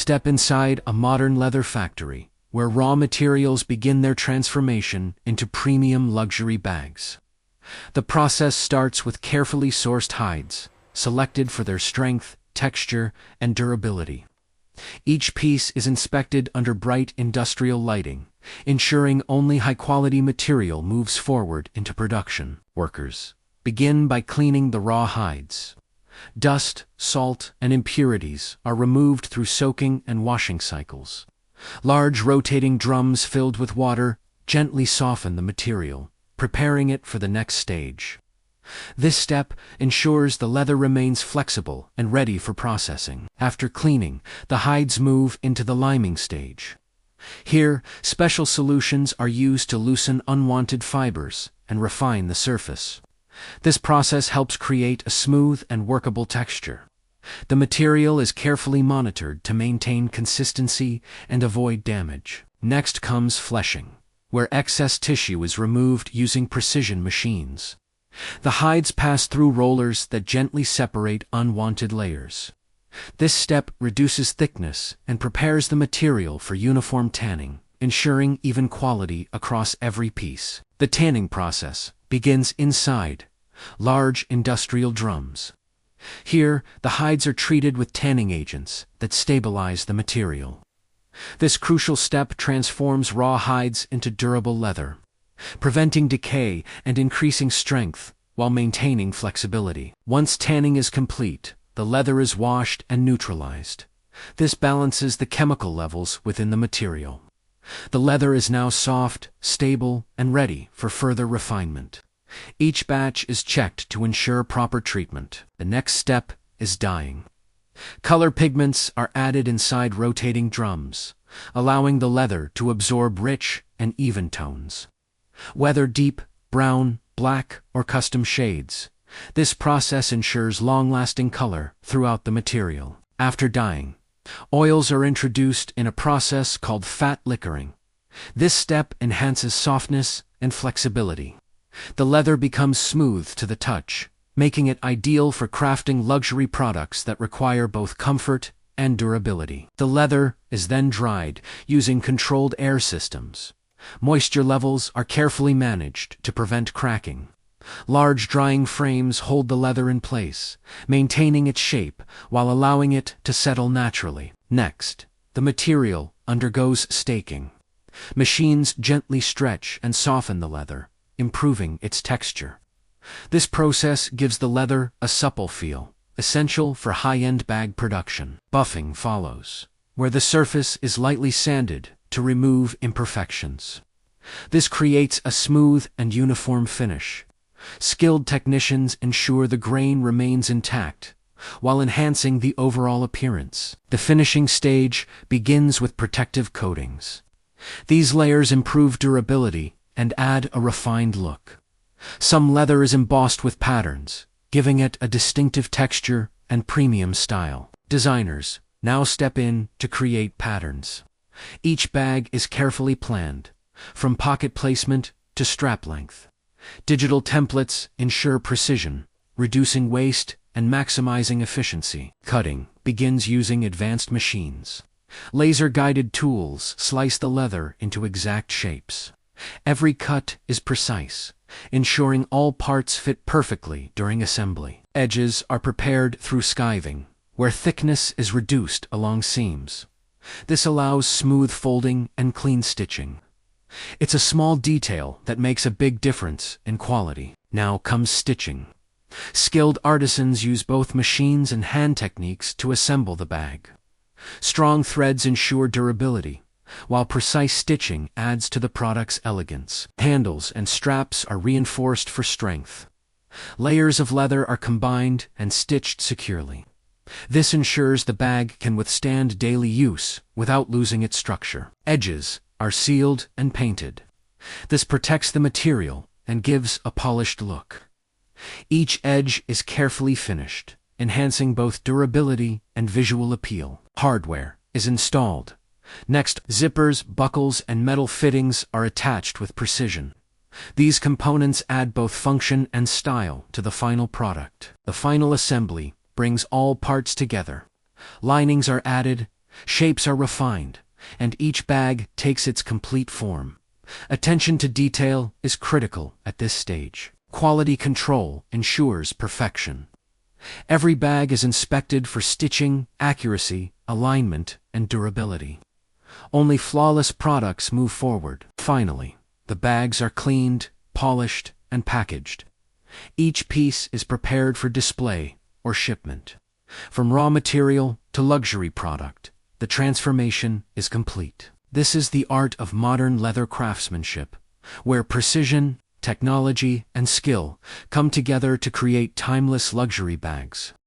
step inside a modern leather factory, where raw materials begin their transformation into premium luxury bags. The process starts with carefully sourced hides, selected for their strength, texture, and durability. Each piece is inspected under bright industrial lighting, ensuring only high-quality material moves forward into production. Workers begin by cleaning the raw hides. Dust, salt, and impurities are removed through soaking and washing cycles. Large rotating drums filled with water gently soften the material, preparing it for the next stage. This step ensures the leather remains flexible and ready for processing. After cleaning, the hides move into the liming stage. Here, special solutions are used to loosen unwanted fibers and refine the surface. This process helps create a smooth and workable texture. The material is carefully monitored to maintain consistency and avoid damage. Next comes fleshing, where excess tissue is removed using precision machines. The hides pass through rollers that gently separate unwanted layers. This step reduces thickness and prepares the material for uniform tanning, ensuring even quality across every piece. The tanning process begins inside large industrial drums. Here, the hides are treated with tanning agents that stabilize the material. This crucial step transforms raw hides into durable leather, preventing decay and increasing strength while maintaining flexibility. Once tanning is complete, the leather is washed and neutralized. This balances the chemical levels within the material. The leather is now soft, stable, and ready for further refinement. Each batch is checked to ensure proper treatment. The next step is dyeing. Color pigments are added inside rotating drums, allowing the leather to absorb rich and even tones. Whether deep, brown, black, or custom shades, this process ensures long-lasting color throughout the material. After dyeing, oils are introduced in a process called fat liquoring. This step enhances softness and flexibility. The leather becomes smooth to the touch, making it ideal for crafting luxury products that require both comfort and durability. The leather is then dried using controlled air systems. Moisture levels are carefully managed to prevent cracking. Large drying frames hold the leather in place, maintaining its shape while allowing it to settle naturally. Next, the material undergoes staking. Machines gently stretch and soften the leather, improving its texture. This process gives the leather a supple feel, essential for high-end bag production. Buffing follows, where the surface is lightly sanded to remove imperfections. This creates a smooth and uniform finish. Skilled technicians ensure the grain remains intact, while enhancing the overall appearance. The finishing stage begins with protective coatings. These layers improve durability and add a refined look. Some leather is embossed with patterns, giving it a distinctive texture and premium style. Designers now step in to create patterns. Each bag is carefully planned, from pocket placement to strap length. Digital templates ensure precision, reducing waste and maximizing efficiency. Cutting begins using advanced machines. Laser-guided tools slice the leather into exact shapes. Every cut is precise, ensuring all parts fit perfectly during assembly. Edges are prepared through skiving, where thickness is reduced along seams. This allows smooth folding and clean stitching. It's a small detail that makes a big difference in quality. Now comes stitching. Skilled artisans use both machines and hand techniques to assemble the bag. Strong threads ensure durability, while precise stitching adds to the product's elegance. Handles and straps are reinforced for strength. Layers of leather are combined and stitched securely. This ensures the bag can withstand daily use without losing its structure. Edges are sealed and painted. This protects the material and gives a polished look. Each edge is carefully finished, enhancing both durability and visual appeal. Hardware is installed. Next, zippers, buckles, and metal fittings are attached with precision. These components add both function and style to the final product. The final assembly brings all parts together. Linings are added, Shapes are refined, and each bag takes its complete form. Attention to detail is critical at this stage. Quality control ensures perfection. Every bag is inspected for stitching, accuracy, alignment, and durability. Only flawless products move forward. Finally, the bags are cleaned, polished, and packaged. Each piece is prepared for display or shipment. From raw material to luxury product, the transformation is complete. This is the art of modern leather craftsmanship, where precision, technology, and skill come together to create timeless luxury bags.